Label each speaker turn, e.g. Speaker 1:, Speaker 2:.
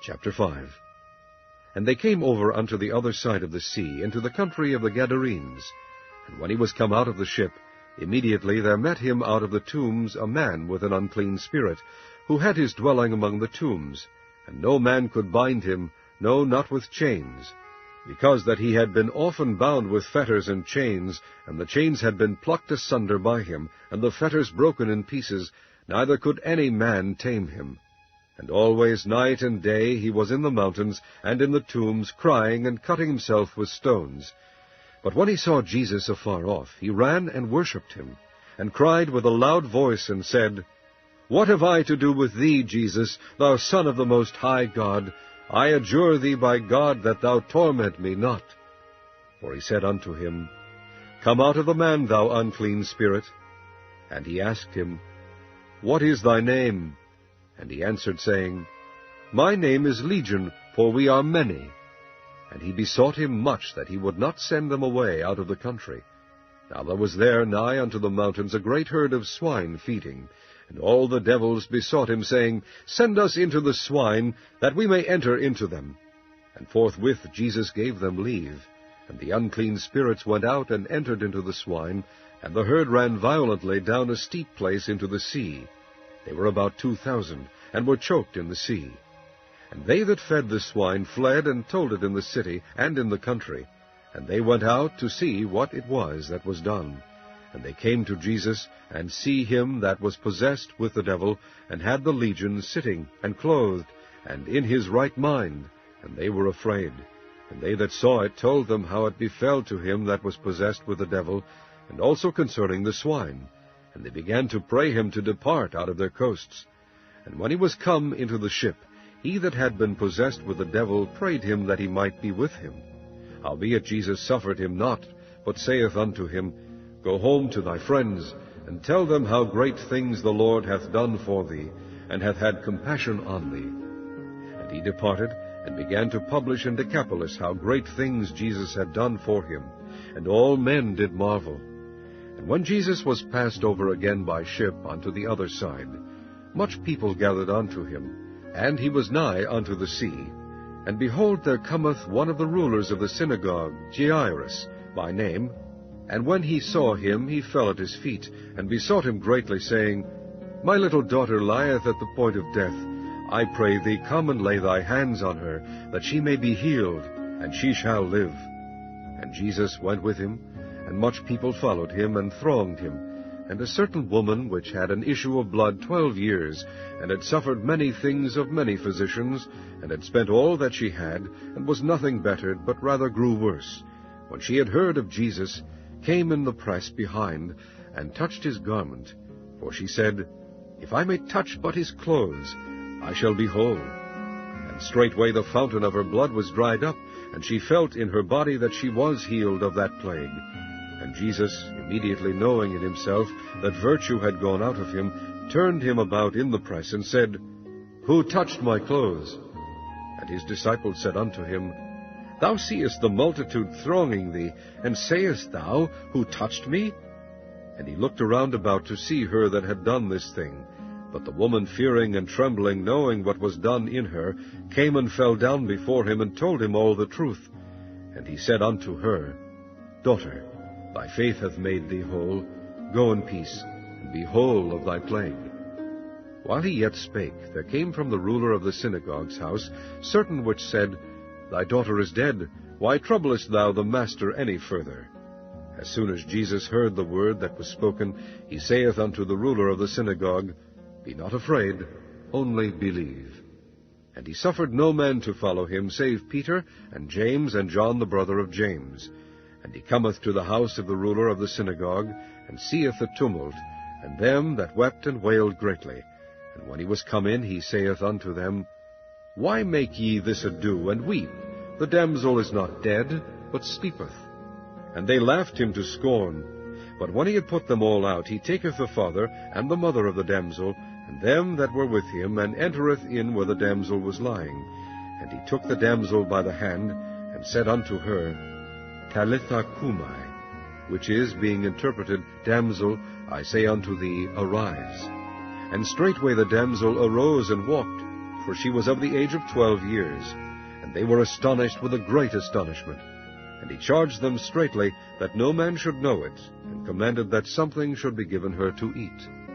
Speaker 1: Chapter 5. And they came over unto the other side of the sea, into the country of the Gadarenes. And when he was come out of the ship, immediately there met him out of the tombs a man with an unclean spirit, who had his dwelling among the tombs. And no man could bind him, no, not with chains, because that he had been often bound with fetters and chains, and the chains had been plucked asunder by him, and the fetters broken in pieces, neither could any man tame him. And always night and day he was in the mountains and in the tombs, crying and cutting himself with stones. But when he saw Jesus afar off, he ran and worshipped him, and cried with a loud voice, and said, What have I to do with thee, Jesus, thou Son of the Most High God? I adjure thee by God that thou torment me not. For he said unto him, Come out of the man, thou unclean spirit. And he asked him, What is thy name? And he answered, saying, My name is Legion, for we are many. And he besought him much that he would not send them away out of the country. Now there was there nigh unto the mountains a great herd of swine feeding. And all the devils besought him, saying, Send us into the swine, that we may enter into them. And forthwith Jesus gave them leave. And the unclean spirits went out and entered into the swine, and the herd ran violently down a steep place into the sea. They were about 2,000, and were choked in the sea. And they that fed the swine fled, and told it in the city and in the country. And they went out to see what it was that was done. And they came to Jesus, and see him that was possessed with the devil, and had the legion, sitting, and clothed, and in his right mind. And they were afraid. And they that saw it told them how it befell to him that was possessed with the devil, and also concerning the swine. And they began to pray him to depart out of their coasts. And when he was come into the ship, he that had been possessed with the devil prayed him that he might be with him. Howbeit Jesus suffered him not, but saith unto him, Go home to thy friends, and tell them how great things the Lord hath done for thee, and hath had compassion on thee. And he departed, and began to publish in Decapolis how great things Jesus had done for him, and all men did marvel. And when Jesus was passed over again by ship unto the other side, much people gathered unto him, and he was nigh unto the sea. And behold, there cometh one of the rulers of the synagogue, Jairus by name. And when he saw him, he fell at his feet, and besought him greatly, saying, My little daughter lieth at the point of death. I pray thee, come and lay thy hands on her, that she may be healed, and she shall live. And Jesus went with him, and much people followed him, and thronged him. And a certain woman, which had an issue of blood 12 years, and had suffered many things of many physicians, and had spent all that she had, and was nothing bettered, but rather grew worse, when she had heard of Jesus, came in the press behind, and touched his garment. For she said, If I may touch but his clothes, I shall be whole. And straightway the fountain of her blood was dried up, and she felt in her body that she was healed of that plague. And Jesus, immediately knowing in himself that virtue had gone out of him, turned him about in the press, and said, Who touched my clothes? And his disciples said unto him, Thou seest the multitude thronging thee, and sayest thou, Who touched me? And he looked around about to see her that had done this thing. But the woman, fearing and trembling, knowing what was done in her, came and fell down before him, and told him all the truth. And he said unto her, Daughter, thy faith hath made thee whole. Go in peace, and be whole of thy plague. While he yet spake, there came from the ruler of the synagogue's house certain which said, Thy daughter is dead. Why troublest thou the master any further? As soon as Jesus heard the word that was spoken, he saith unto the ruler of the synagogue, Be not afraid, only believe. And he suffered no man to follow him, save Peter, and James, and John the brother of James. And he cometh to the house of the ruler of the synagogue, and seeth the tumult, and them that wept and wailed greatly. And when he was come in, he saith unto them, Why make ye this ado, and weep? The damsel is not dead, but sleepeth. And they laughed him to scorn. But when he had put them all out, he taketh the father and the mother of the damsel, and them that were with him, and entereth in where the damsel was lying. And he took the damsel by the hand, and said unto her, Talitha cumi, which is, being interpreted, Damsel, I say unto thee, arise. And straightway the damsel arose and walked, for she was of the age of 12 years. And they were astonished with a great astonishment. And he charged them straitly that no man should know it, and commanded that something should be given her to eat.